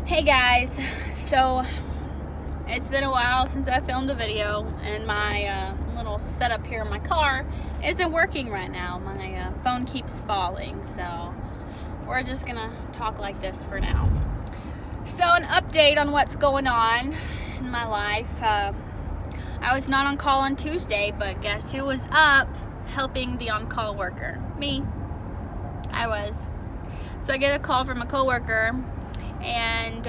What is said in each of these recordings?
Hey guys, so it's been a while since I filmed a video, and my little setup here in my car isn't working right now. My phone keeps falling, so we're just gonna talk like this for now. So an update on what's going on in my life. I was not on call on Tuesday, but guess who was up helping the on-call worker? Me. I was. So I get a call from a coworker, and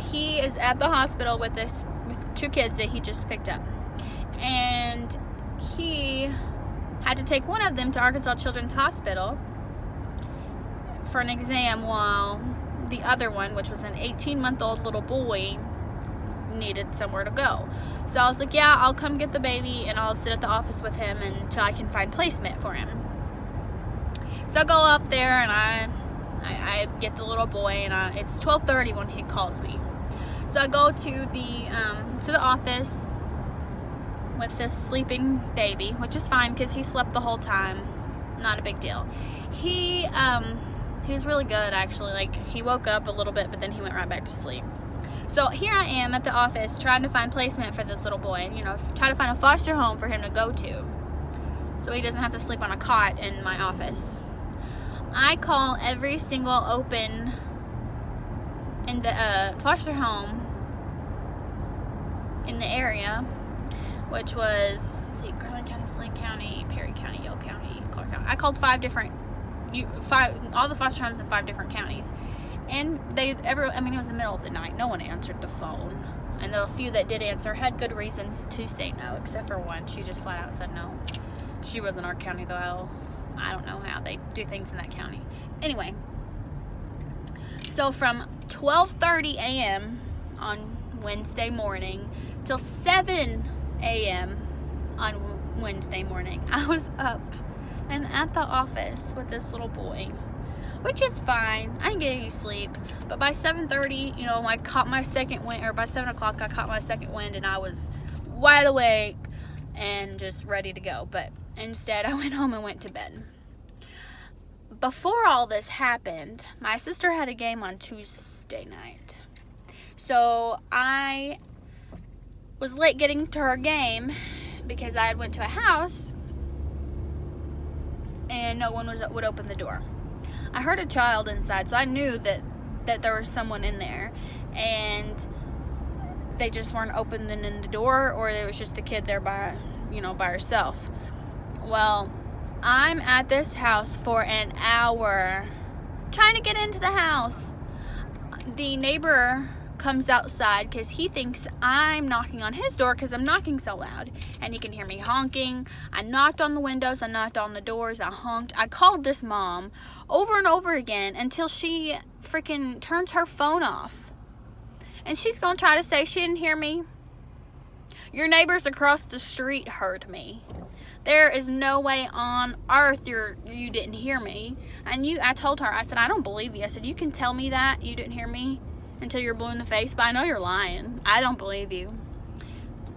he is at the hospital with two kids that he just picked up, and he had to take one of them to Arkansas Children's Hospital for an exam, while the other one, which was an 18-month-old little boy, needed somewhere to go. So I was like, yeah, I'll come get the baby and I'll sit at the office with him until I can find placement for him. So I go up there and I get the little boy, and it's 12:30 when he calls me. So I go to the office with this sleeping baby, which is fine because he slept the whole time. Not a big deal. He was really good, actually. Like, he woke up a little bit, but then he went right back to sleep. So here I am at the office trying to find placement for this little boy, try to find a foster home for him to go to so he doesn't have to sleep on a cot in my office. I call every single open in the foster home in the area, which was, let's see, Garland County, Saline County, Perry County, Yale County, Clark County. I called all the foster homes in 5 different counties. And it was the middle of the night. No one answered the phone. And the few that did answer had good reasons to say no, except for one. She just flat out said no. She was in our county, though. I don't know how they do things in that county. Anyway, so from 12:30 a.m. on Wednesday morning till 7 a.m. on Wednesday morning, I was up and at the office with this little boy, which is fine. I didn't get any sleep, but by 7:30, I caught my second wind, or by 7 o'clock, I caught my second wind, and I was wide awake and just ready to go. But instead, I went home and went to bed. Before all this happened, my sister had a game on Tuesday night. So I was late getting to her game because I had went to a house and no one would open the door. I heard a child inside, so I knew that there was someone in there, and they just weren't opening the door, or it was just the kid there by herself. Well, I'm at this house for an hour trying to get into the house. The neighbor comes outside because he thinks I'm knocking on his door because I'm knocking so loud, and he can hear me honking. I knocked on the windows, I knocked on the doors, I honked. I called this mom over and over again until she freaking turns her phone off, and she's gonna try to say she didn't hear me. Your neighbors across the street heard me. There is no way on earth you didn't hear me. And I told her, I said, I don't believe you. I said, you can tell me that you didn't hear me until you're blue in the face, but I know you're lying. I don't believe you.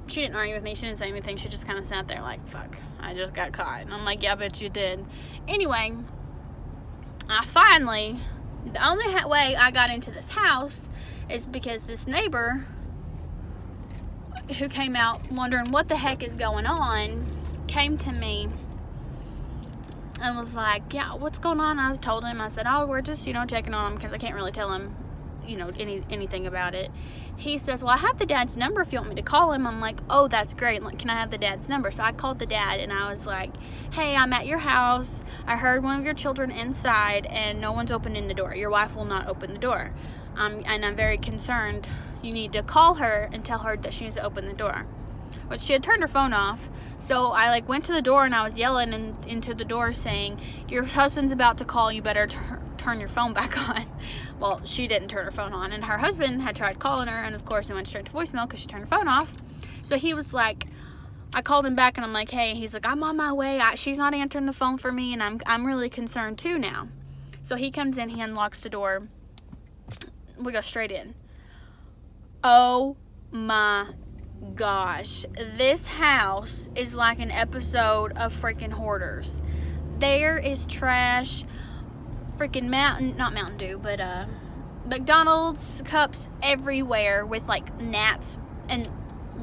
She didn't argue with me. She didn't say anything. She just kind of sat there like, fuck, I just got caught. And I'm like, yeah, but you did. Anyway, the only way I got into this house is because this neighbor who came out wondering what the heck is going on came to me and was like, yeah, what's going on? I told him, I said, oh, we're just, checking on him, because I can't really tell him, anything about it. He says, well, I have the dad's number if you want me to call him. I'm like, oh, that's great. Like, can I have the dad's number? So I called the dad, and I was like, hey, I'm at your house. I heard one of your children inside, and no one's opening the door. Your wife will not open the door. And I'm very concerned. You need to call her and tell her that she needs to open the door. But she had turned her phone off. So I went to the door, and I was yelling into the door saying, your husband's about to call. You better turn your phone back on. Well, she didn't turn her phone on, and her husband had tried calling her, and of course it went straight to voicemail because she turned her phone off. So he was like, I called him back, and I'm like, hey, he's like, I'm on my way. She's not answering the phone for me, and I'm really concerned too now. So he comes in, he unlocks the door. We go straight in. Oh my gosh, this house is like an episode of freaking Hoarders. There is trash, freaking not Mountain Dew, but McDonald's cups everywhere with like gnats and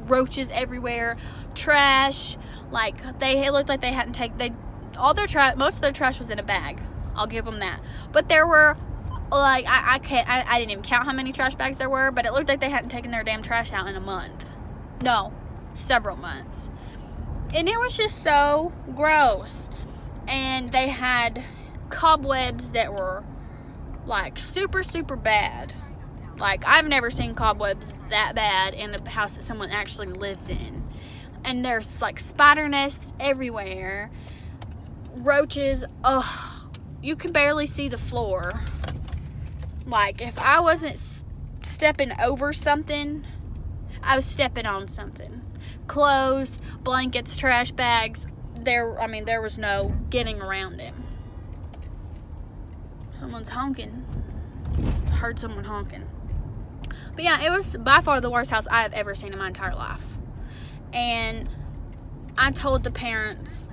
roaches everywhere, trash. Like it looked like they hadn't taken most of their trash was in a bag. I'll give them that. But there were like I didn't even count how many trash bags there were, but it looked like they hadn't taken their damn trash out in a month. No, several months. And it was just so gross. And they had cobwebs that were like super, super bad. Like, I've never seen cobwebs that bad in a house that someone actually lives in. And there's like spider nests everywhere. Roaches, you can barely see the floor. Like, if I wasn't stepping over something, I was stepping on something. Clothes, blankets, trash bags. There was no getting around it. Someone's honking. I heard someone honking. But yeah, it was by far the worst house I have ever seen in my entire life. And I told the parents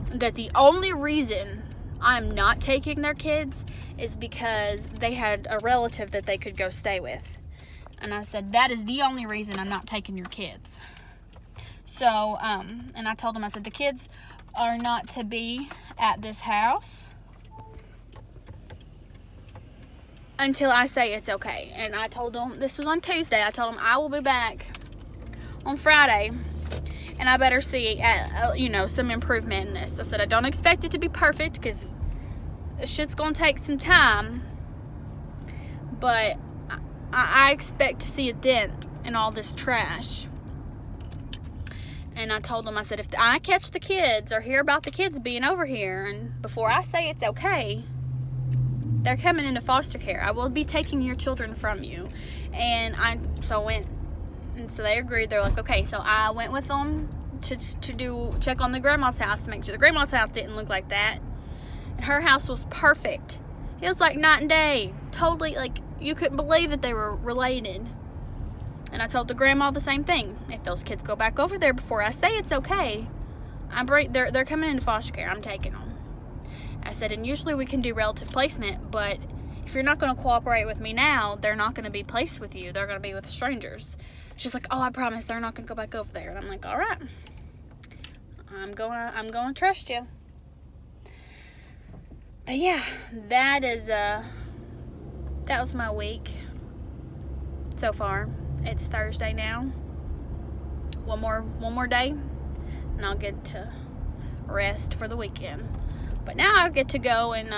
that the only reason I'm not taking their kids is because they had a relative that they could go stay with. And I said, that is the only reason I'm not taking your kids. So, and I told them, I said, the kids are not to be at this house until I say it's okay. And I told them, this was on Tuesday, I told them I will be back on Friday. And I better see, some improvement in this. I said, I don't expect it to be perfect because this shit's going to take some time. But I expect to see a dent in all this trash. And I told them, I said, if I catch the kids or hear about the kids being over here, and before I say it's okay, they're coming into foster care. I will be taking your children from you. And so they agreed. They're like, okay. So I went with them to check on the grandma's house to make sure the grandma's house didn't look like that. And her house was perfect. It was like night and day. Totally, like, you couldn't believe that they were related. And I told the grandma the same thing. If those kids go back over there before I say it's okay, they're coming into foster care. I'm taking them. I said, and usually we can do relative placement, but if you're not going to cooperate with me now, they're not going to be placed with you. They're going to be with strangers. She's like, oh, I promise they're not going to go back over there. And I'm like, all right. I'm going to trust you. But yeah, that was my week so far. It's Thursday now. One more day, and I'll get to rest for the weekend. But now I get to go and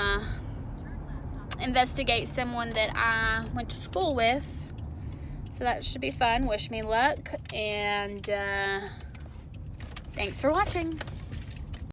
investigate someone that I went to school with. So that should be fun. Wish me luck, and thanks for watching.